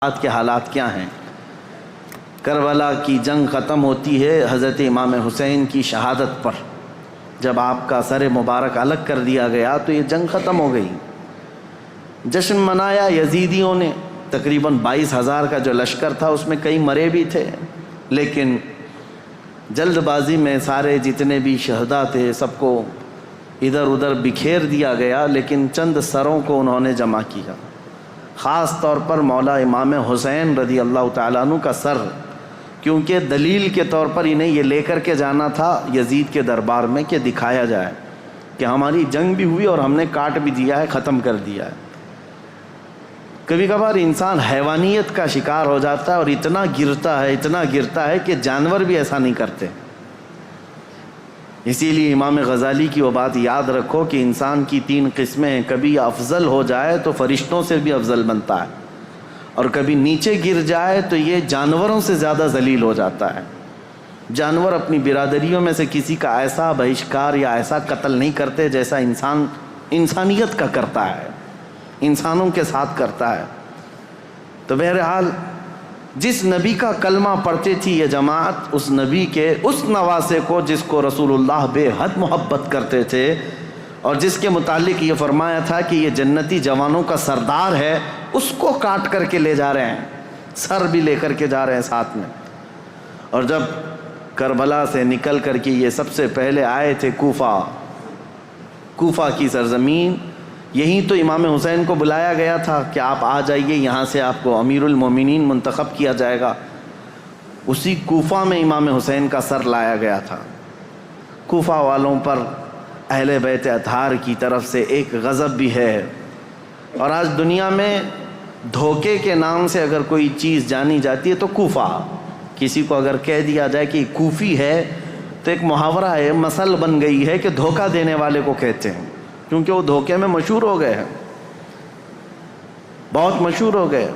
آج کے حالات کیا ہیں؟ کربلا کی جنگ ختم ہوتی ہے حضرت امام حسین کی شہادت پر۔ جب آپ کا سر مبارک الگ کر دیا گیا تو یہ جنگ ختم ہو گئی۔ جشن منایا یزیدیوں نے، تقریباً 22,000 کا جو لشکر تھا اس میں کئی مرے بھی تھے، لیکن جلد بازی میں سارے جتنے بھی شہداء تھے سب کو ادھر ادھر بکھیر دیا گیا، لیکن چند سروں کو انہوں نے جمع کیا، خاص طور پر مولا امام حسین رضی اللہ تعالیٰ عنہ کا سر، کیونکہ دلیل کے طور پر انہیں یہ لے کر کے جانا تھا یزید کے دربار میں کہ دکھایا جائے کہ ہماری جنگ بھی ہوئی اور ہم نے کاٹ بھی دیا ہے، ختم کر دیا ہے۔ کبھی کبھار انسان حیوانیت کا شکار ہو جاتا ہے اور اتنا گرتا ہے کہ جانور بھی ایسا نہیں کرتے۔ اسی لیے امام غزالی کی وہ بات یاد رکھو کہ انسان کی 3 قسمیں ہیں، کبھی افضل ہو جائے تو فرشتوں سے بھی افضل بنتا ہے، اور کبھی نیچے گر جائے تو یہ جانوروں سے زیادہ ذلیل ہو جاتا ہے۔ جانور اپنی برادریوں میں سے کسی کا ایسا بہشکار یا ایسا قتل نہیں کرتے جیسا انسان انسانیت کا کرتا ہے، انسانوں کے ساتھ کرتا ہے۔ تو بہرحال جس نبی کا کلمہ پڑھتی تھی یہ جماعت، اس نبی کے اس نواسے کو جس کو رسول اللہ بے حد محبت کرتے تھے اور جس کے متعلق یہ فرمایا تھا کہ یہ جنتی جوانوں کا سردار ہے، اس کو کاٹ کر کے لے جا رہے ہیں، سر بھی لے کر کے جا رہے ہیں ساتھ میں۔ اور جب کربلا سے نکل کر کے یہ سب سے پہلے آئے تھے کوفہ کی سرزمین، یہیں تو امام حسین کو بلایا گیا تھا کہ آپ آ جائیے، یہاں سے آپ کو امیر المومنین منتخب کیا جائے گا۔ اسی کوفہ میں امام حسین کا سر لایا گیا تھا۔ کوفہ والوں پر اہل بیت اطہار کی طرف سے ایک غضب بھی ہے، اور آج دنیا میں دھوکے کے نام سے اگر کوئی چیز جانی جاتی ہے تو کوفہ، کسی کو اگر کہہ دیا جائے کہ کوفی ہے تو ایک محاورہ ہے، مثل بن گئی ہے کہ دھوکہ دینے والے کو کہتے ہیں، کیونکہ وہ دھوکے میں مشہور ہو گئے ہیں، بہت مشہور ہو گئے۔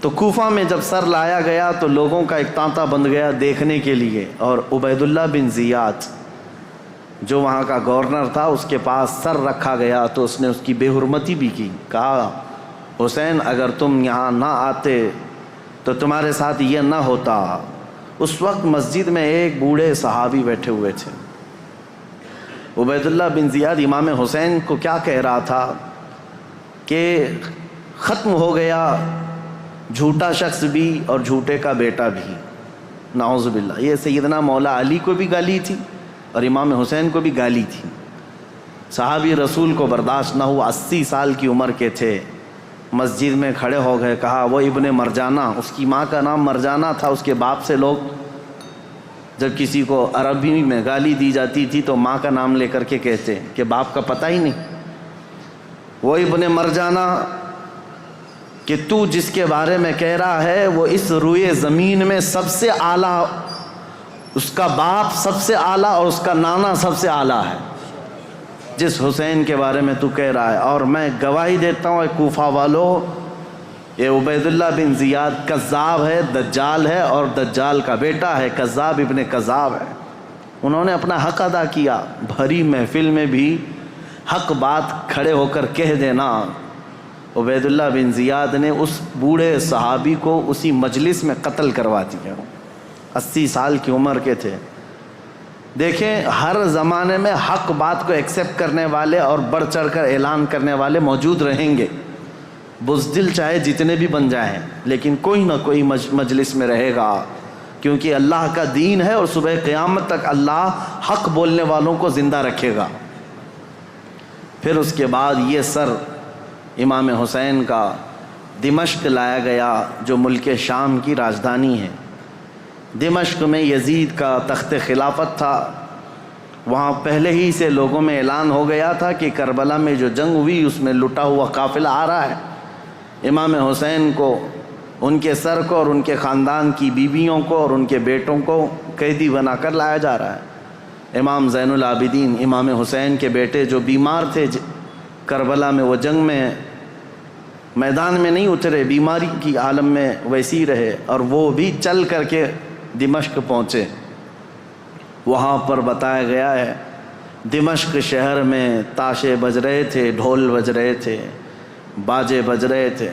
تو کوفہ میں جب سر لایا گیا تو لوگوں کا ایک تانتا بند گیا دیکھنے کے لیے، اور عبید اللہ بن زیاد جو وہاں کا گورنر تھا اس کے پاس سر رکھا گیا تو اس نے اس کی بے حرمتی بھی کی، کہا حسین اگر تم یہاں نہ آتے تو تمہارے ساتھ یہ نہ ہوتا۔ اس وقت مسجد میں ایک بوڑھے صحابی بیٹھے ہوئے تھے، عبید اللہ بن زیاد امام حسین کو کیا کہہ رہا تھا کہ ختم ہو گیا جھوٹا شخص بھی اور جھوٹے کا بیٹا بھی، نعوذ باللہ۔ یہ سیدنا مولا علی کو بھی گالی تھی اور امام حسین کو بھی گالی تھی۔ صحابی رسول کو برداشت نہ ہوا، 80 سال کی عمر کے تھے، مسجد میں کھڑے ہو گئے، کہا وہ ابن مرجانہ، اس کی ماں کا نام مرجانہ تھا، اس کے باپ سے لوگ جب کسی کو عربی میں گالی دی جاتی تھی تو ماں کا نام لے کر کے کہتے کہ باپ کا پتہ ہی نہیں۔ وہ ابن مرجانہ کہ تو جس کے بارے میں کہہ رہا ہے وہ اس روئے زمین میں سب سے اعلیٰ، اس کا باپ سب سے اعلیٰ اور اس کا نانا سب سے اعلیٰ ہے جس حسین کے بارے میں تو کہہ رہا ہے، اور میں گواہی دیتا ہوں اے کوفہ والو، یہ عبید اللہ بن زیاد کذاب ہے، دجال ہے اور دجال کا بیٹا ہے، کذاب ابن کذاب ہے۔ انہوں نے اپنا حق ادا کیا، بھری محفل میں بھی حق بات کھڑے ہو کر کہہ دینا۔ عبید اللہ بن زیاد نے اس بوڑھے صحابی کو اسی مجلس میں قتل کروا دیا، 80 سال کی عمر کے تھے۔ دیکھیں ہر زمانے میں حق بات کو ایکسیپٹ کرنے والے اور بڑھ چڑھ کر اعلان کرنے والے موجود رہیں گے، بزدل چاہے جتنے بھی بن جائیں، لیکن کوئی نہ کوئی مجلس میں رہے گا، کیونکہ اللہ کا دین ہے اور صبح قیامت تک اللہ حق بولنے والوں کو زندہ رکھے گا۔ پھر اس کے بعد یہ سر امام حسین کا دمشق لایا گیا جو ملک شام کی راجدھانی ہے۔ دمشق میں یزید کا تخت خلافت تھا، وہاں پہلے ہی سے لوگوں میں اعلان ہو گیا تھا کہ کربلا میں جو جنگ ہوئی اس میں لٹا ہوا قافلہ آ رہا ہے، امام حسین کو، ان کے سر کو اور ان کے خاندان کی بیویوں کو اور ان کے بیٹوں کو قیدی بنا کر لایا جا رہا ہے۔ امام زین العابدین امام حسین کے بیٹے جو بیمار تھے کربلا میں، وہ جنگ میں میدان میں نہیں اترے، بیماری کی عالم میں ویسی رہے، اور وہ بھی چل کر کے دمشق پہنچے۔ وہاں پر بتایا گیا ہے دمشق شہر میں تاشے بج رہے تھے، ڈھول بج رہے تھے، باجے بج رہے تھے،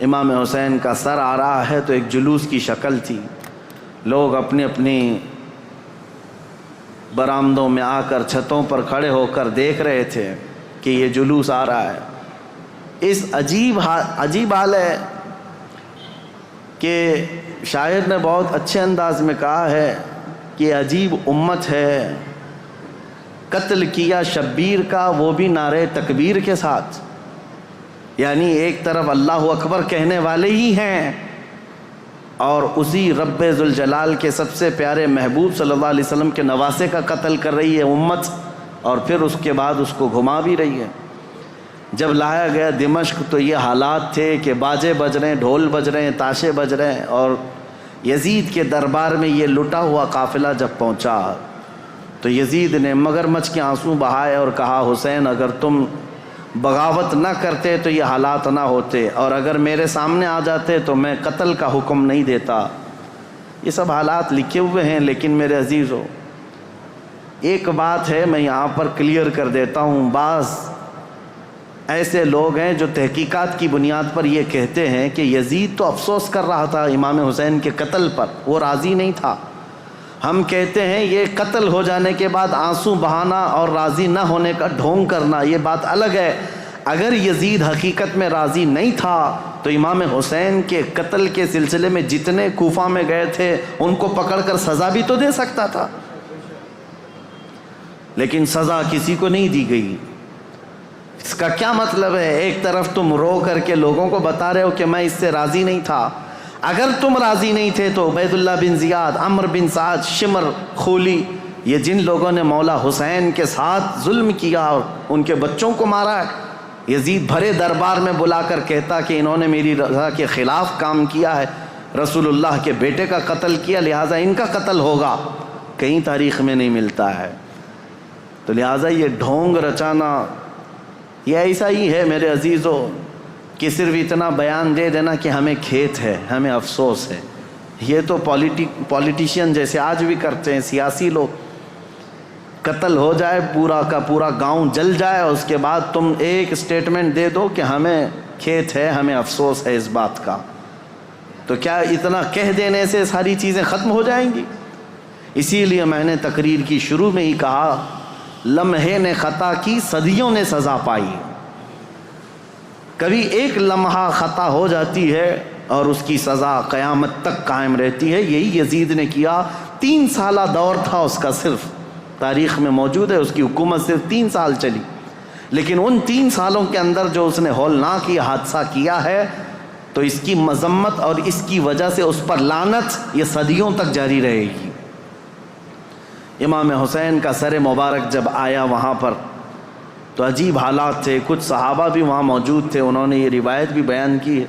امام حسین کا سر آ رہا ہے تو ایک جلوس کی شکل تھی، لوگ اپنی اپنی برآمدوں میں آ کر چھتوں پر کھڑے ہو کر دیکھ رہے تھے کہ یہ جلوس آ رہا ہے۔ اس عجیب حال ہے کہ شاعر نے بہت اچھے انداز میں کہا ہے کہ عجیب امت ہے، قتل کیا شبیر کا وہ بھی نعرے تکبیر کے ساتھ، یعنی ایک طرف اللہ اکبر کہنے والے ہی ہیں اور اسی رب ذوالجلال کے سب سے پیارے محبوب صلی اللہ علیہ وسلم کے نواسے کا قتل کر رہی ہے امت، اور پھر اس کے بعد اس کو گھما بھی رہی ہے۔ جب لایا گیا دمشق تو یہ حالات تھے کہ باجے بج رہے ہیں، ڈھول بج رہے ہیں، تاشے بج رہے ہیں، اور یزید کے دربار میں یہ لٹا ہوا قافلہ جب پہنچا تو یزید نے مگرمچھ کے آنسو بہائے اور کہا حسین اگر تم بغاوت نہ کرتے تو یہ حالات نہ ہوتے، اور اگر میرے سامنے آ جاتے تو میں قتل کا حکم نہیں دیتا۔ یہ سب حالات لکھے ہوئے ہیں، لیکن میرے عزیزو ایک بات ہے میں یہاں پر کلیئر کر دیتا ہوں، بعض ایسے لوگ ہیں جو تحقیقات کی بنیاد پر یہ کہتے ہیں کہ یزید تو افسوس کر رہا تھا امام حسین کے قتل پر، وہ راضی نہیں تھا۔ ہم کہتے ہیں یہ قتل ہو جانے کے بعد آنسو بہانا اور راضی نہ ہونے کا ڈھونگ کرنا یہ بات الگ ہے۔ اگر یزید حقیقت میں راضی نہیں تھا تو امام حسین کے قتل کے سلسلے میں جتنے کوفہ میں گئے تھے ان کو پکڑ کر سزا بھی تو دے سکتا تھا، لیکن سزا کسی کو نہیں دی گئی۔ اس کا کیا مطلب ہے؟ ایک طرف تم رو کر کے لوگوں کو بتا رہے ہو کہ میں اس سے راضی نہیں تھا، اگر تم راضی نہیں تھے تو عبید اللہ بن زیاد، عمرو بن سعد، شمر، خولی، یہ جن لوگوں نے مولا حسین کے ساتھ ظلم کیا اور ان کے بچوں کو مارا ہے، یزید بھرے دربار میں بلا کر کہتا کہ انہوں نے میری رضا کے خلاف کام کیا ہے، رسول اللہ کے بیٹے کا قتل کیا، لہٰذا ان کا قتل ہوگا، کہیں تاریخ میں نہیں ملتا ہے۔ تو لہٰذا یہ ڈھونگ رچانا یہ ایسا ہی ہے میرے عزیزو کہ صرف اتنا بیان دے دینا کہ ہمیں کھیت ہے، ہمیں افسوس ہے، یہ تو پولیٹیشین جیسے آج بھی کرتے ہیں، سیاسی لوگ، قتل ہو جائے پورا کا پورا گاؤں جل جائے، اس کے بعد تم ایک اسٹیٹمنٹ دے دو کہ ہمیں کھیت ہے، ہمیں افسوس ہے اس بات کا، تو کیا اتنا کہہ دینے سے ساری چیزیں ختم ہو جائیں گی؟ اسی لیے میں نے تقریر کی شروع میں ہی کہا لمحے نے خطا کی صدیوں نے سزا پائی۔ کبھی ایک لمحہ خطا ہو جاتی ہے اور اس کی سزا قیامت تک قائم رہتی ہے، یہی یزید نے کیا۔ 3 سالہ دور تھا اس کا، صرف تاریخ میں موجود ہے، اس کی حکومت صرف 3 سال چلی، لیکن ان 3 سالوں کے اندر جو اس نے ہولناک یہ حادثہ کیا ہے تو اس کی مذمت اور اس کی وجہ سے اس پر لعنت یہ صدیوں تک جاری رہے گی۔ امام حسین کا سر مبارک جب آیا وہاں پر تو عجیب حالات تھے، کچھ صحابہ بھی وہاں موجود تھے، انہوں نے یہ روایت بھی بیان کی ہے۔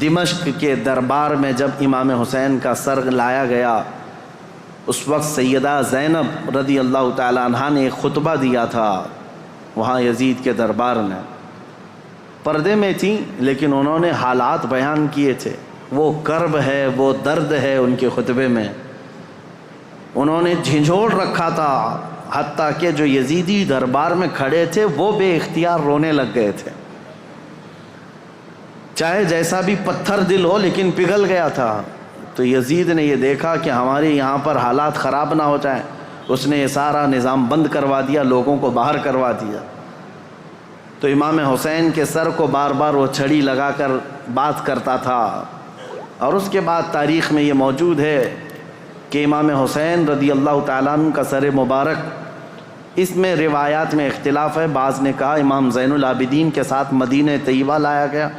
دمشق کے دربار میں جب امام حسین کا سر لایا گیا اس وقت سیدہ زینب رضی اللہ تعالی عنہا نے ایک خطبہ دیا تھا وہاں یزید کے دربار میں، پردے میں تھیں لیکن انہوں نے حالات بیان کیے تھے، وہ کرب ہے، وہ درد ہے ان کے خطبے میں، انہوں نے جھنجھوڑ رکھا تھا، حتیٰ کہ جو یزیدی دربار میں کھڑے تھے وہ بے اختیار رونے لگ گئے تھے، چاہے جیسا بھی پتھر دل ہو لیکن پگھل گیا تھا۔ تو یزید نے یہ دیکھا کہ ہمارے یہاں پر حالات خراب نہ ہو جائیں، اس نے یہ سارا نظام بند کروا دیا، لوگوں کو باہر کروا دیا۔ تو امام حسین کے سر کو بار بار وہ چھڑی لگا کر بات کرتا تھا، اور اس کے بعد تاریخ میں یہ موجود ہے کہ امام حسین رضی اللہ تعالیٰ عنہ کا سر مبارک، اس میں روایات میں اختلاف ہے، بعض نے کہا امام زین العابدین کے ساتھ مدینہ طیبہ لایا گیا،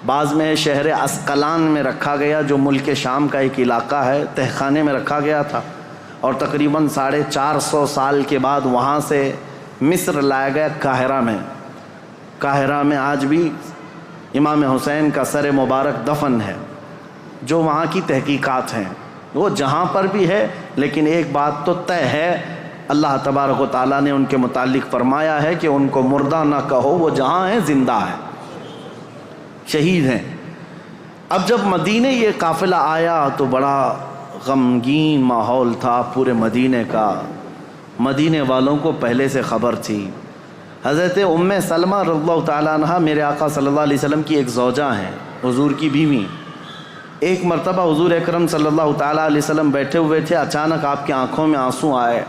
بعض میں شہر عسقلان میں رکھا گیا جو ملک شام کا ایک علاقہ ہے، تہخانے میں رکھا گیا تھا، اور تقریباً 450 سال کے بعد وہاں سے مصر لایا گیا قاہرہ میں۔ قاہرہ میں آج بھی امام حسین کا سر مبارک دفن ہے، جو وہاں کی تحقیقات ہیں وہ جہاں پر بھی ہے، لیکن ایک بات تو طے ہے، اللہ تبارک و تعالیٰ نے ان کے متعلق فرمایا ہے کہ ان کو مردہ نہ کہو، وہ جہاں ہیں زندہ ہیں، شہید ہیں۔ اب جب مدینے یہ قافلہ آیا تو بڑا غمگین ماحول تھا پورے مدینے کا، مدینے والوں کو پہلے سے خبر تھی، حضرت ام سلمہ رضی اللہ تعالیٰ عنہ میرے آقا صلی اللہ علیہ وسلم کی ایک زوجہ ہیں، حضور کی بیوی۔ ایک مرتبہ حضور اکرم صلی اللہ تعالیٰ علیہ وسلم بیٹھے ہوئے تھے، اچانک آپ کی آنکھوں میں آنسو آئے۔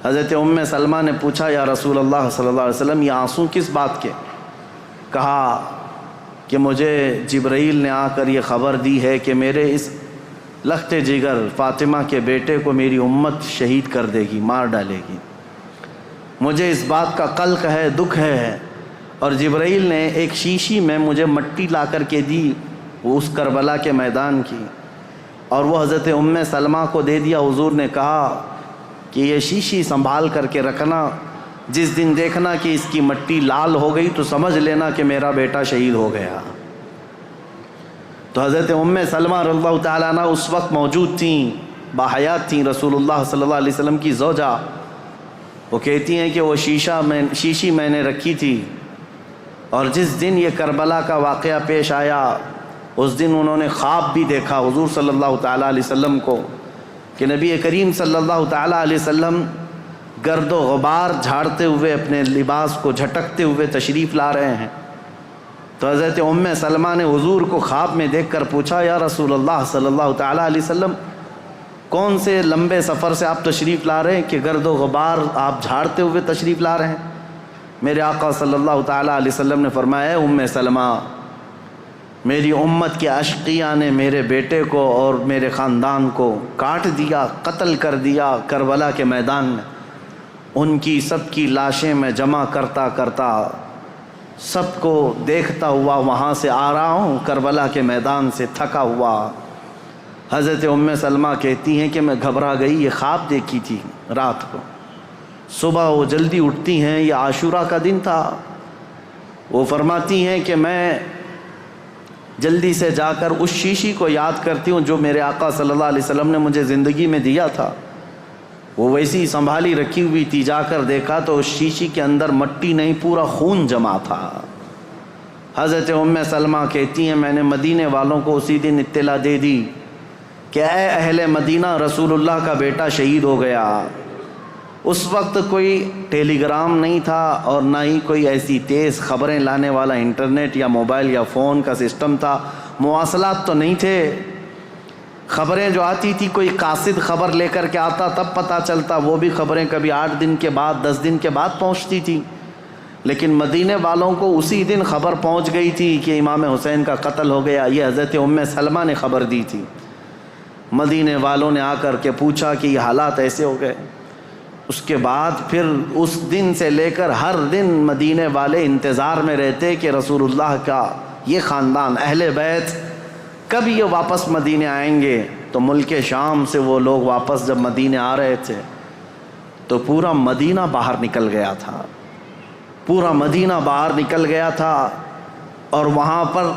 حضرت ام سلمہ نے پوچھا یا رسول اللہ صلی اللہ علیہ وسلم یہ آنسو کس بات کے؟ کہا کہ مجھے جبرائیل نے آ کر یہ خبر دی ہے کہ میرے اس لخت جگر فاطمہ کے بیٹے کو میری امت شہید کر دے گی، مار ڈالے گی۔ مجھے اس بات کا قلق ہے، دکھ ہے، اور جبرائیل نے ایک شیشی میں مجھے مٹی لا کر کے دی وہ اس کربلا کے میدان کی، اور وہ حضرت ام سلمہ کو دے دیا۔ حضور نے کہا کہ یہ شیشی سنبھال کر کے رکھنا، جس دن دیکھنا کہ اس کی مٹی لال ہو گئی تو سمجھ لینا کہ میرا بیٹا شہید ہو گیا۔ تو حضرت ام سلمہ رضی اللہ تعالیٰ عنہ اس وقت موجود تھیں، باحیات تھیں، رسول اللہ صلی اللہ علیہ وسلم کی زوجہ۔ وہ کہتی ہیں کہ وہ شیشی میں نے رکھی تھی، اور جس دن یہ کربلا کا واقعہ پیش آیا اس دن انہوں نے خواب بھی دیکھا حضور صلی اللہ تعالیٰ علیہ وسلم کو کہ نبی کریم صلی اللہ تعالیٰ علیہ وسلم گرد و غبار جھاڑتے ہوئے اپنے لباس کو جھٹکتے ہوئے تشریف لا رہے ہیں۔ تو حضرت ام سلمہ نے حضور کو خواب میں دیکھ کر پوچھا یا رسول اللہ صلی اللہ تعالیٰ علیہ وسلم کون سے لمبے سفر سے آپ تشریف لا رہے ہیں کہ گرد و غبار آپ جھاڑتے ہوئے تشریف لا رہے ہیں؟ میرے آقا صلی اللہ تعالیٰ علیہ وسلم نے فرمایا ام سلمہ میری امت کے اشقیاء نے میرے بیٹے کو اور میرے خاندان کو کاٹ دیا، قتل کر دیا کربلا کے میدان میں۔ ان کی سب کی لاشیں میں جمع کرتا کرتا سب کو دیکھتا ہوا وہاں سے آ رہا ہوں، کربلا کے میدان سے تھکا ہوا۔ حضرت ام سلمہ کہتی ہیں کہ میں گھبرا گئی، یہ خواب دیکھی تھی رات کو۔ صبح وہ جلدی اٹھتی ہیں، یہ عاشورہ کا دن تھا۔ وہ فرماتی ہیں کہ میں جلدی سے جا کر اس شیشی کو یاد کرتی ہوں جو میرے آقا صلی اللہ علیہ وسلم نے مجھے زندگی میں دیا تھا، وہ ویسی سنبھالی رکھی ہوئی تھی۔ جا کر دیکھا تو اس شیشی کے اندر مٹی نہیں، پورا خون جمع تھا۔ حضرت ام سلمہ کہتی ہیں میں نے مدینے والوں کو اسی دن اطلاع دے دی کہ اے اہل مدینہ رسول اللہ کا بیٹا شہید ہو گیا۔ اس وقت کوئی ٹیلی گرام نہیں تھا اور نہ ہی کوئی ایسی تیز خبریں لانے والا انٹرنیٹ یا موبائل یا فون کا سسٹم تھا، مواصلات تو نہیں تھے۔ خبریں جو آتی تھی کوئی قاصد خبر لے کر کے آتا تب پتہ چلتا، وہ بھی خبریں کبھی 8 دن کے بعد 10 دن کے بعد پہنچتی تھی۔ لیکن مدینے والوں کو اسی دن خبر پہنچ گئی تھی کہ امام حسین کا قتل ہو گیا۔ یہ حضرت ام سلمہ نے خبر دی تھی۔ مدینے والوں نے آ کر کے پوچھا کہ یہ حالات ایسے ہو گئے۔ اس کے بعد پھر اس دن سے لے کر ہر دن مدینے والے انتظار میں رہتے کہ رسول اللہ کا یہ خاندان اہل بیت کب یہ واپس مدینے آئیں گے۔ تو ملک شام سے وہ لوگ واپس جب مدینے آ رہے تھے تو پورا مدینہ باہر نکل گیا تھا، پورا مدینہ باہر نکل گیا تھا، اور وہاں پر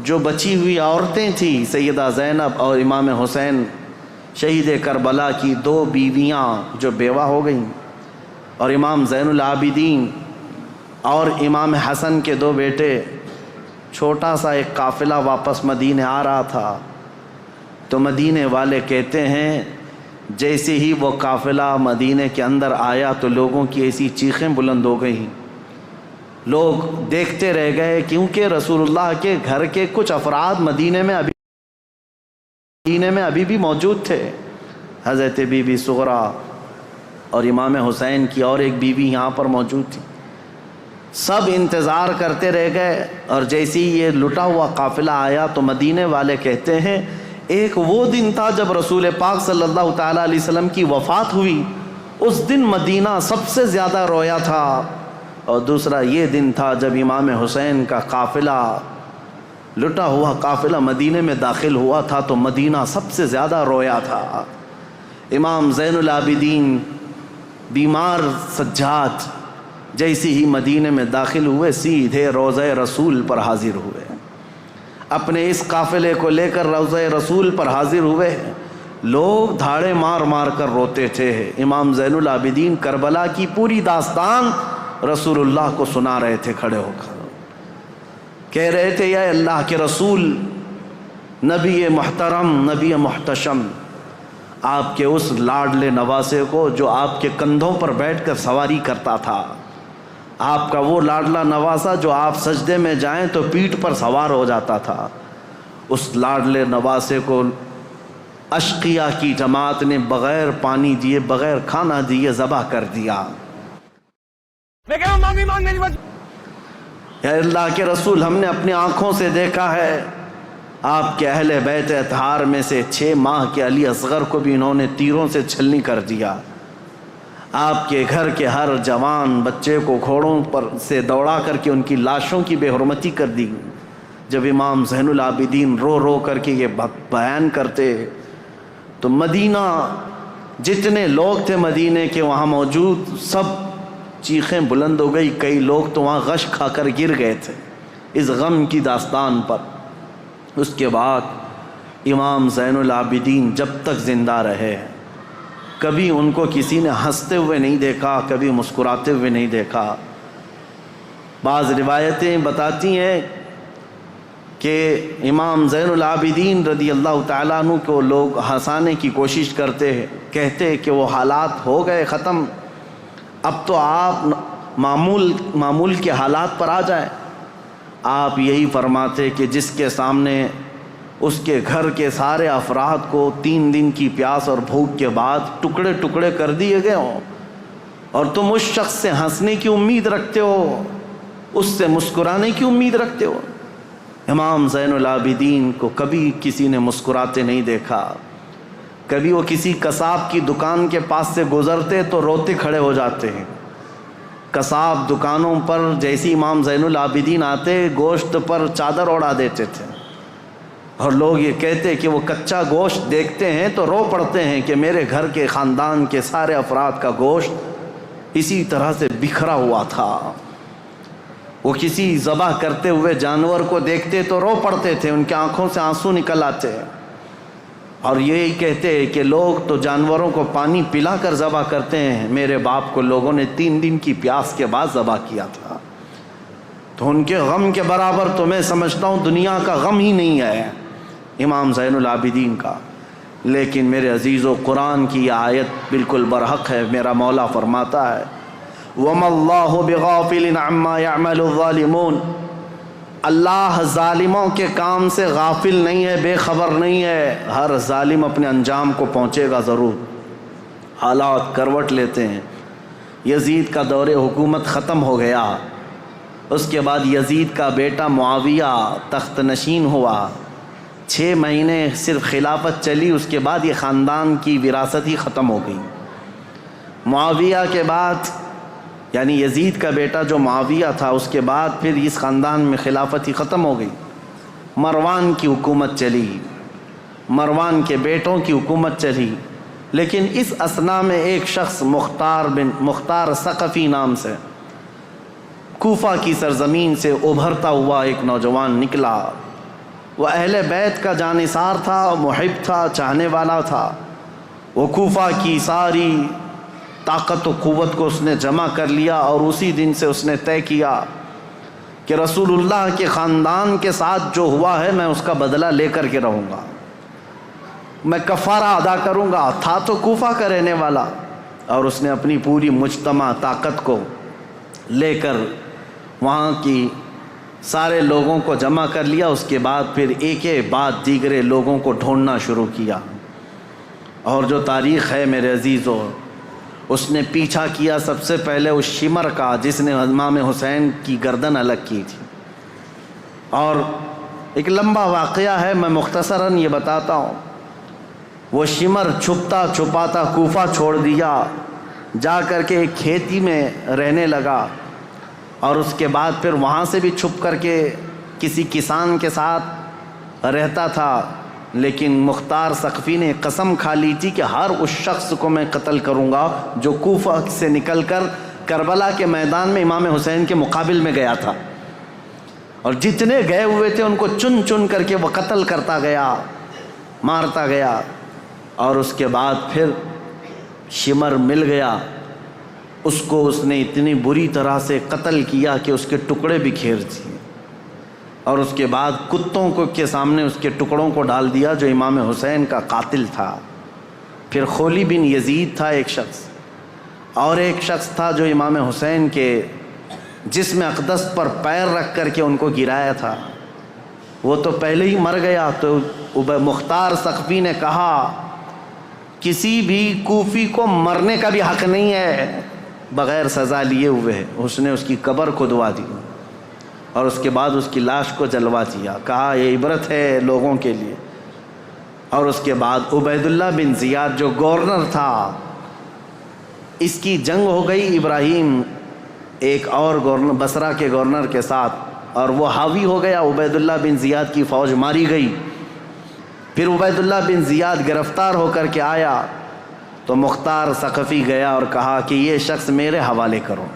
جو بچی ہوئی عورتیں تھیں سیدہ زینب اور امام حسین شہید کربلا کی 2 بیویاں جو بیوہ ہو گئیں، اور امام زین العابدین اور امام حسن کے 2 بیٹے، چھوٹا سا ایک قافلہ واپس مدینے آ رہا تھا۔ تو مدینے والے کہتے ہیں جیسے ہی وہ قافلہ مدینے کے اندر آیا تو لوگوں کی ایسی چیخیں بلند ہو گئیں، لوگ دیکھتے رہ گئے، کیونکہ رسول اللہ کے گھر کے کچھ افراد مدینے میں ابھی بھی موجود تھے۔ حضرت بی بی صغرا اور امام حسین کی اور ایک بیوی یہاں پر موجود تھی۔ سب انتظار کرتے رہ گئے، اور جیسے ہی یہ لٹا ہوا قافلہ آیا تو مدینے والے کہتے ہیں ایک وہ دن تھا جب رسول پاک صلی اللہ تعالیٰ علیہ وسلم کی وفات ہوئی، اس دن مدینہ سب سے زیادہ رویا تھا، اور دوسرا یہ دن تھا جب امام حسین کا قافلہ لٹا ہوا قافلہ مدینے میں داخل ہوا تھا تو مدینہ سب سے زیادہ رویا تھا۔ امام زین العابدین بیمار سجاد جیسے ہی مدینے میں داخل ہوئے سیدھے روضہ رسول پر حاضر ہوئے، اپنے اس قافلے کو لے کر روضہ رسول پر حاضر ہوئے۔ لوگ دھاڑے مار مار کر روتے تھے۔ امام زین العابدین کربلا کی پوری داستان رسول اللہ کو سنا رہے تھے کھڑے ہو کر، کہہ رہے تھے یا اللہ کے رسول، نبی محترم، نبی محتشم، آپ کے اس لاڈلے نواسے کو جو آپ کے کندھوں پر بیٹھ کر سواری کرتا تھا، آپ کا وہ لاڈلا نواسا جو آپ سجدے میں جائیں تو پیٹھ پر سوار ہو جاتا تھا، اس لاڈلے نواسے کو اشقیاء کی جماعت نے بغیر پانی دیے، بغیر کھانا دیے ذبح کر دیا۔ اے اللہ کے رسول، ہم نے اپنی آنکھوں سے دیکھا ہے آپ کے اہل بیت اطہار میں سے 6 ماہ کے علی اصغر کو بھی انہوں نے تیروں سے چھلنی کر دیا۔ آپ کے گھر کے ہر جوان بچے کو گھوڑوں پر سے دوڑا کر کے ان کی لاشوں کی بے حرمتی کر دی۔ جب امام زین العابدین رو رو کر کے یہ بیان کرتے تو مدینہ، جتنے لوگ تھے مدینے کے وہاں موجود، سب چیخیں بلند ہو گئی۔ کئی لوگ تو وہاں غش کھا کر گر گئے تھے اس غم کی داستان پر۔ اس کے بعد امام زین العابدین جب تک زندہ رہے، کبھی ان کو کسی نے ہنستے ہوئے نہیں دیکھا، کبھی مسکراتے ہوئے نہیں دیکھا۔ بعض روایتیں بتاتی ہیں کہ امام زین العابدین رضی اللہ تعالیٰ عنہ کو لوگ ہنسانے کی کوشش کرتے ہیں، کہتے کہ وہ حالات ہو گئے ختم، اب تو آپ معمول کے حالات پر آ جائیں۔ آپ یہی فرماتے کہ جس کے سامنے اس کے گھر کے سارے افراد کو 3 دن کی پیاس اور بھوک کے بعد ٹکڑے ٹکڑے کر دیے گئے ہوں، اور تم اس شخص سے ہنسنے کی امید رکھتے ہو، اس سے مسکرانے کی امید رکھتے ہو۔ امام زین العابدین کو کبھی کسی نے مسکراتے نہیں دیکھا۔ کبھی وہ کسی قصاب کی دکان کے پاس سے گزرتے تو روتے کھڑے ہو جاتے ہیں۔ قصاب دکانوں پر جیسی امام زین العابدین آتے، گوشت پر چادر اڑا دیتے تھے، اور لوگ یہ کہتے کہ وہ کچا گوشت دیکھتے ہیں تو رو پڑتے ہیں کہ میرے گھر کے خاندان کے سارے افراد کا گوشت اسی طرح سے بکھرا ہوا تھا۔ وہ کسی ذبح کرتے ہوئے جانور کو دیکھتے تو رو پڑتے تھے، ان کی آنکھوں سے آنسو نکل آتے، اور یہی کہتے کہ لوگ تو جانوروں کو پانی پلا کر ذبح کرتے ہیں، میرے باپ کو لوگوں نے 3 دن کی پیاس کے بعد ذبح کیا تھا۔ تو ان کے غم کے برابر تو میں سمجھتا ہوں دنیا کا غم ہی نہیں ہے امام زین العابدین کا۔ لیکن میرے عزیزو، قرآن کی یہ آیت بالکل برحق ہے۔ میرا مولا فرماتا ہے وَمَا اللَّهُ بِغَافِلٍ عَمَّا يَعْمَلُ الظَّالِمُونَ، اللہ ظالموں کے کام سے غافل نہیں ہے، بے خبر نہیں ہے۔ ہر ظالم اپنے انجام کو پہنچے گا ضرور۔ حالات کروٹ لیتے ہیں۔ یزید کا دور حکومت ختم ہو گیا، اس کے بعد یزید کا بیٹا معاویہ تخت نشین ہوا۔ 6 مہینے صرف خلافت چلی، اس کے بعد یہ خاندان کی وراثت ہی ختم ہو گئی۔ معاویہ کے بعد، یعنی یزید کا بیٹا جو معاویہ تھا، اس کے بعد پھر اس خاندان میں خلافت ہی ختم ہو گئی۔ مروان کی حکومت چلی، مروان کے بیٹوں کی حکومت چلی، لیکن اس اثنا میں ایک شخص مختار ثقفی نام سے کوفہ کی سرزمین سے ابھرتا ہوا ایک نوجوان نکلا۔ وہ اہل بیت کا جانثار تھا، محب تھا، چاہنے والا تھا۔ وہ کوفہ کی ساری طاقت و قوت کو اس نے جمع کر لیا، اور اسی دن سے اس نے طے کیا کہ رسول اللہ کے خاندان کے ساتھ جو ہوا ہے میں اس کا بدلہ لے کر کے رہوں گا، میں کفارہ ادا کروں گا۔ تھا تو کوفہ کا رہنے والا، اور اس نے اپنی پوری مجتمع طاقت کو لے کر وہاں کی سارے لوگوں کو جمع کر لیا۔ اس کے بعد پھر ایک بعد دیگرے لوگوں کو ڈھونڈنا شروع کیا، اور جو تاریخ ہے میرے عزیزو، اس نے پیچھا کیا سب سے پہلے اس شمر کا جس نے امام حسین کی گردن الگ کی تھی۔ اور ایک لمبا واقعہ ہے، میں مختصراً یہ بتاتا ہوں۔ وہ شمر چھپتا چھپاتا کوفہ چھوڑ دیا، جا کر کے ایک کھیتی میں رہنے لگا، اور اس کے بعد پھر وہاں سے بھی چھپ کر کے کسی کسان کے ساتھ رہتا تھا۔ لیکن مختار ثقفی نے قسم کھا لی تھی کہ ہر اس شخص کو میں قتل کروں گا جو کوفہ سے نکل کر کربلا کے میدان میں امام حسین کے مقابل میں گیا تھا، اور جتنے گئے ہوئے تھے ان کو چن چن کر کے وہ قتل کرتا گیا، مارتا گیا۔ اور اس کے بعد پھر شمر مل گیا، اس کو اس نے اتنی بری طرح سے قتل کیا کہ اس کے ٹکڑے بکھیر دیے، اور اس کے بعد کتوں کو کے سامنے اس کے ٹکڑوں کو ڈال دیا جو امام حسین کا قاتل تھا۔ پھر خولی بن یزید تھا ایک شخص، اور ایک شخص تھا جو امام حسین کے جسم اقدس پر پیر رکھ کر کے ان کو گرایا تھا، وہ تو پہلے ہی مر گیا۔ تو مختار ثقفی نے کہا کسی بھی کوفی کو مرنے کا بھی حق نہیں ہے بغیر سزا لیے ہوئے۔ اس نے اس کی قبر کھدوا دی اور اس کے بعد اس کی لاش کو جلوا دیا، کہا یہ عبرت ہے لوگوں کے لیے۔ اور اس کے بعد عبید اللہ بن زیاد جو گورنر تھا، اس کی جنگ ہو گئی ابراہیم ایک اور گورنر بصرہ کے گورنر کے ساتھ، اور وہ حاوی ہو گیا، عبید اللہ بن زیاد کی فوج ماری گئی۔ پھر عبید اللہ بن زیاد گرفتار ہو کر کے آیا تو مختار ثقفی گیا اور کہا کہ یہ شخص میرے حوالے کرو،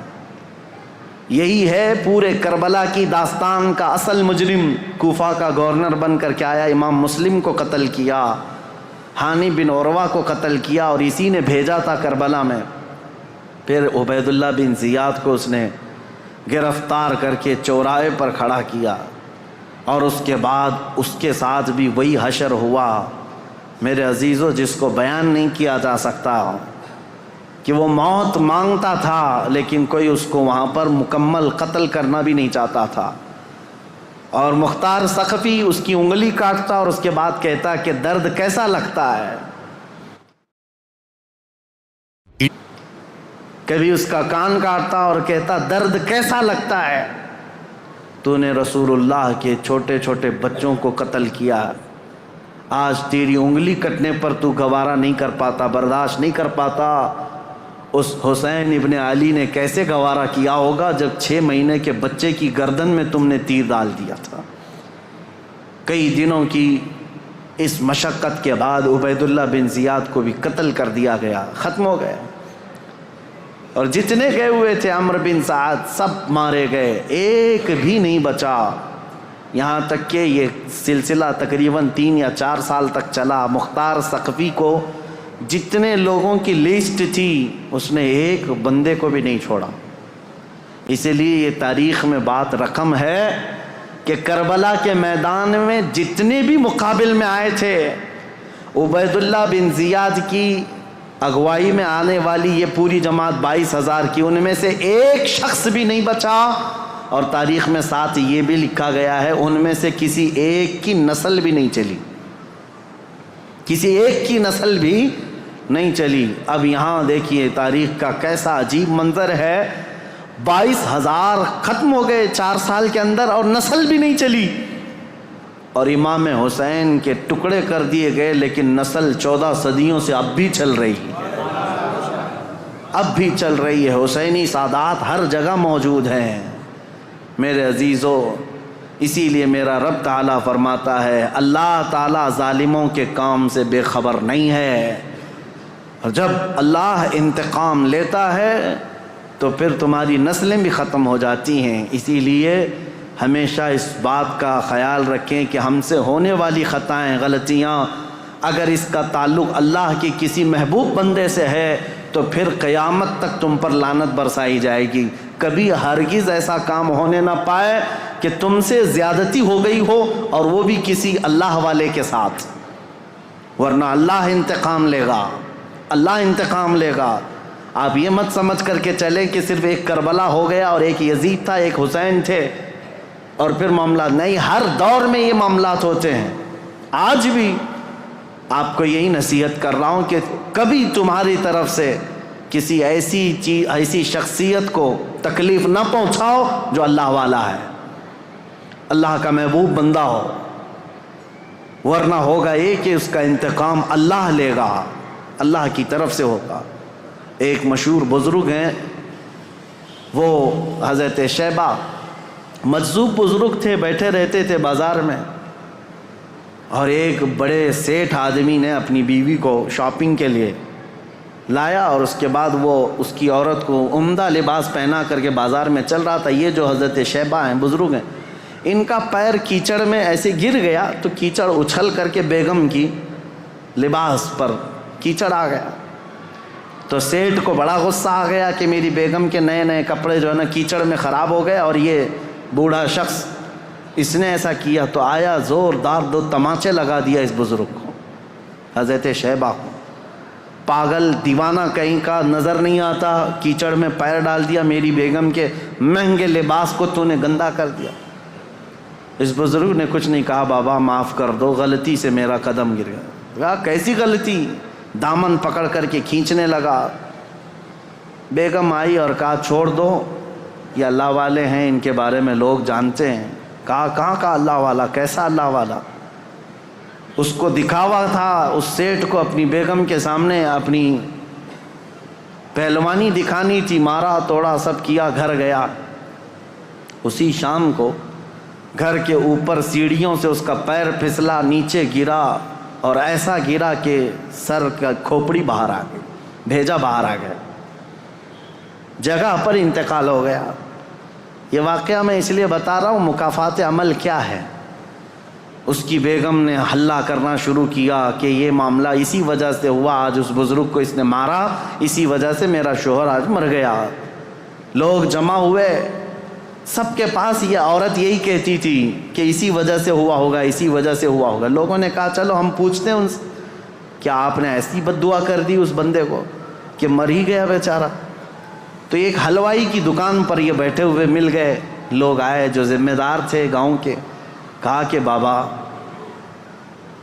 یہی ہے پورے کربلا کی داستان کا اصل مجرم۔ کوفہ کا گورنر بن کر کے آیا، امام مسلم کو قتل کیا، ہانی بن عروہ کو قتل کیا، اور اسی نے بھیجا تھا کربلا میں۔ پھر عبید اللہ بن زیاد کو اس نے گرفتار کر کے چوراہے پر کھڑا کیا، اور اس کے بعد اس کے ساتھ بھی وہی حشر ہوا میرے عزیزو، جس کو بیان نہیں کیا جا سکتا، کہ وہ موت مانگتا تھا لیکن کوئی اس کو وہاں پر مکمل قتل کرنا بھی نہیں چاہتا تھا۔ اور مختار ثقفی اس کی انگلی کاٹتا اور اس کے بعد کہتا کہ درد کیسا لگتا ہے، کبھی اس کا کان کاٹتا اور کہتا درد کیسا لگتا ہے، تو نے رسول اللہ کے چھوٹے چھوٹے بچوں کو قتل کیا، آج تیری انگلی کٹنے پر تو گوارا نہیں کر پاتا، برداشت نہیں کر پاتا۔ اس حسین ابن علی نے کیسے گوارا کیا ہوگا جب 6 مہینے کے بچے کی گردن میں تم نے تیر ڈال دیا تھا۔ کئی دنوں کی اس مشقت کے بعد عبید اللہ بن زیاد کو بھی قتل کر دیا گیا، ختم ہو گئے، اور جتنے گئے ہوئے تھے عمرو بن سعد سب مارے گئے، ایک بھی نہیں بچا۔ یہاں تک کہ یہ سلسلہ تقریباً 3 یا 4 سال تک چلا۔ مختار ثقفی کو جتنے لوگوں کی لسٹ تھی اس نے ایک بندے کو بھی نہیں چھوڑا۔ اسی لیے یہ تاریخ میں بات رقم ہے کہ کربلا کے میدان میں جتنے بھی مقابل میں آئے تھے، عبید اللہ بن زیاد کی اغوائی میں آنے والی یہ پوری جماعت 22,000 کی، ان میں سے ایک شخص بھی نہیں بچا، اور تاریخ میں ساتھ یہ بھی لکھا گیا ہے ان میں سے کسی ایک کی نسل بھی نہیں چلی، کسی ایک کی نسل بھی نہیں چلی۔ اب یہاں دیکھیے تاریخ کا کیسا عجیب منظر ہے، 22,000 ختم ہو گئے 4 سال کے اندر اور نسل بھی نہیں چلی، اور امام حسین کے ٹکڑے کر دیے گئے، لیکن نسل 14 صدیوں سے اب بھی چل رہی ہے، اب بھی چل رہی ہے۔ حسینی سادات ہر جگہ موجود ہیں میرے عزیزو۔ اسی لیے میرا رب تعالیٰ فرماتا ہے اللہ تعالیٰ ظالموں کے کام سے بے خبر نہیں ہے، اور جب اللہ انتقام لیتا ہے تو پھر تمہاری نسلیں بھی ختم ہو جاتی ہیں۔ اسی لیے ہمیشہ اس بات کا خیال رکھیں کہ ہم سے ہونے والی خطائیں، غلطیاں، اگر اس کا تعلق اللہ کی کسی محبوب بندے سے ہے تو پھر قیامت تک تم پر لعنت برسائی جائے گی۔ کبھی ہرگز ایسا کام ہونے نہ پائے کہ تم سے زیادتی ہو گئی ہو اور وہ بھی کسی اللہ والے کے ساتھ، ورنہ اللہ انتقام لے گا، اللہ انتقام لے گا۔ آپ یہ مت سمجھ کر کے چلیں کہ صرف ایک کربلا ہو گیا اور ایک یزید تھا، ایک حسین تھے اور پھر معاملات نہیں، ہر دور میں یہ معاملات ہوتے ہیں۔ آج بھی آپ کو یہی نصیحت کر رہا ہوں کہ کبھی تمہاری طرف سے کسی ایسی شخصیت کو تکلیف نہ پہنچاؤ جو اللہ والا ہے، اللہ کا محبوب بندہ ہو، ورنہ ہوگا یہ کہ اس کا انتقام اللہ لے گا، اللہ کی طرف سے ہوگا۔ ایک مشہور بزرگ ہیں، وہ حضرت شیبہ، مجذوب بزرگ تھے، بیٹھے رہتے تھے بازار میں، اور ایک بڑے سیٹھ آدمی نے اپنی بیوی کو شاپنگ کے لیے لایا، اور اس کے بعد وہ اس کی عورت کو عمدہ لباس پہنا کر کے بازار میں چل رہا تھا۔ یہ جو حضرت شیبہ ہیں، بزرگ ہیں، ان کا پیر کیچڑ میں ایسے گر گیا تو کیچڑ اچھل کر کے بیگم کی لباس پر کیچڑ آ گیا، تو سیٹھ کو بڑا غصہ آ گیا کہ میری بیگم کے نئے نئے کپڑے جو ہے نا کیچڑ میں خراب ہو گئے، اور یہ بوڑھا شخص اس نے ایسا کیا، تو آیا زوردار 2 تماچے لگا دیا اس بزرگ کو، حضرت شیبہ کو، پاگل دیوانہ کہیں کا نظر نہیں آتا، کیچڑ میں پیر ڈال دیا، میری بیگم کے مہنگے لباس کو تو نے گندا کر دیا۔ اس بزرگ نے کچھ نہیں کہا، بابا معاف کر دو، غلطی سے میرا قدم گر گیا۔ کہا کیسی غلطی؟ دامن پکڑ کر کے کھینچنے لگا۔ بیگم آئی اور کہا چھوڑ دو، یہ اللہ والے ہیں، ان کے بارے میں لوگ جانتے ہیں۔ کہا کہاں کا اللہ والا؟ کیسا اللہ والا؟ اس کو دکھاوا تھا، اس سیٹھ کو اپنی بیگم کے سامنے اپنی پہلوانی دکھانی تھی، مارا توڑا سب کیا، گھر گیا۔ اسی شام کو گھر کے اوپر سیڑھیوں سے اس کا پیر پھسلا، نیچے گرا اور ایسا گرا کہ سر کا کھوپڑی باہر آ گئی، بھیجا باہر آ گیا، جگہ پر انتقال ہو گیا۔ یہ واقعہ میں اس لیے بتا رہا ہوں مکافات عمل کیا ہے۔ اس کی بیگم نے ہلہ کرنا شروع کیا کہ یہ معاملہ اسی وجہ سے ہوا، آج اس بزرگ کو اس نے مارا، اسی وجہ سے میرا شوہر آج مر گیا۔ لوگ جمع ہوئے، سب کے پاس یہ عورت یہی کہتی تھی کہ اسی وجہ سے ہوا ہوگا، اسی وجہ سے ہوا ہوگا۔ لوگوں نے کہا چلو ہم پوچھتے ہیں ان سے، کیا آپ نے ایسی بد دعا کر دی اس بندے کو کہ مر ہی گیا بیچارہ؟ تو ایک حلوائی کی دکان پر یہ بیٹھے ہوئے مل گئے، لوگ آئے جو ذمہ دار تھے گاؤں کے، کہا کہ بابا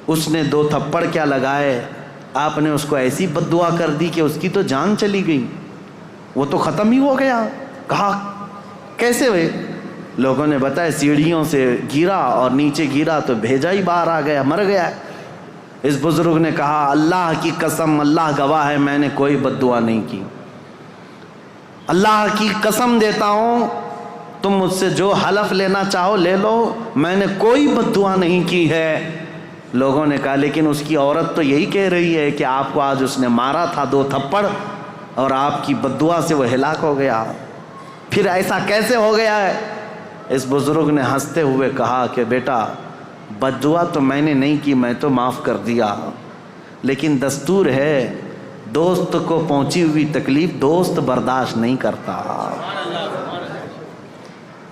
اس نے 2 تھپڑ کیا لگائے، آپ نے اس کو ایسی بد دعا کر دی کہ اس کی تو جان چلی گئی، وہ تو ختم ہی ہو گیا۔ کہا کیسے ہوئے؟ لوگوں نے بتایا سیڑھیوں سے گرا اور نیچے گرا تو بھیجا ہی باہر آ گیا، مر گیا۔ اس بزرگ نے کہا اللہ کی قسم، اللہ گواہ ہے میں نے کوئی بد دعا نہیں کی، اللہ کی قسم دیتا ہوں، تم مجھ سے جو حلف لینا چاہو لے لو، میں نے کوئی بد دعا نہیں کی ہے۔ لوگوں نے کہا لیکن اس کی عورت تو یہی کہہ رہی ہے کہ آپ کو آج اس نے مارا تھا 2 تھپڑ اور آپ کی بد دعا سے وہ ہلاک ہو گیا، پھر ایسا کیسے ہو گیا ہے؟ اس بزرگ نے ہنستے ہوئے کہا کہ بیٹا بد دعا تو میں نے نہیں کی، میں تو معاف کر دیا، لیکن دستور ہے دوست کو پہنچی ہوئی تکلیف دوست برداشت نہیں کرتا۔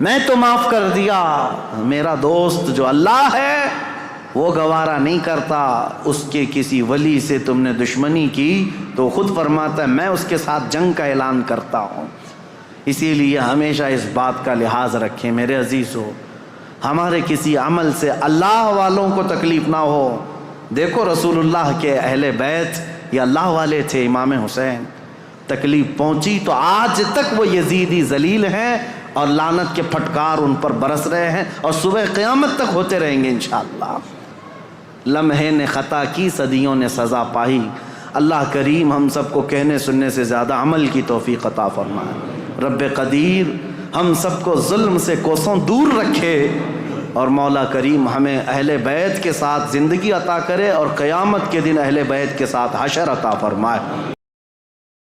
میں تو معاف کر دیا، میرا دوست جو اللہ ہے وہ گوارا نہیں کرتا، اس کے کسی ولی سے تم نے دشمنی کی تو خود فرماتا ہے میں اس کے ساتھ جنگ کا اعلان کرتا ہوں۔ اسی لیے ہمیشہ اس بات کا لحاظ رکھیں میرے عزیزو، ہمارے کسی عمل سے اللہ والوں کو تکلیف نہ ہو۔ دیکھو رسول اللہ کے اہل بیت یہ اللہ والے تھے، امام حسین، تکلیف پہنچی تو آج تک وہ یزیدی ذلیل ہیں اور لعنت کے پھٹکار ان پر برس رہے ہیں اور صبح قیامت تک ہوتے رہیں گے انشاءاللہ۔ لمحے نے خطا کی، صدیوں نے سزا پائی۔ اللہ کریم ہم سب کو کہنے سننے سے زیادہ عمل کی توفیق عطا فرمائے۔ رب قدیر ہم سب کو ظلم سے کوسوں دور رکھے اور مولا کریم ہمیں اہل بیت کے ساتھ زندگی عطا کرے اور قیامت کے دن اہل بیت کے ساتھ حشر عطا فرمائے۔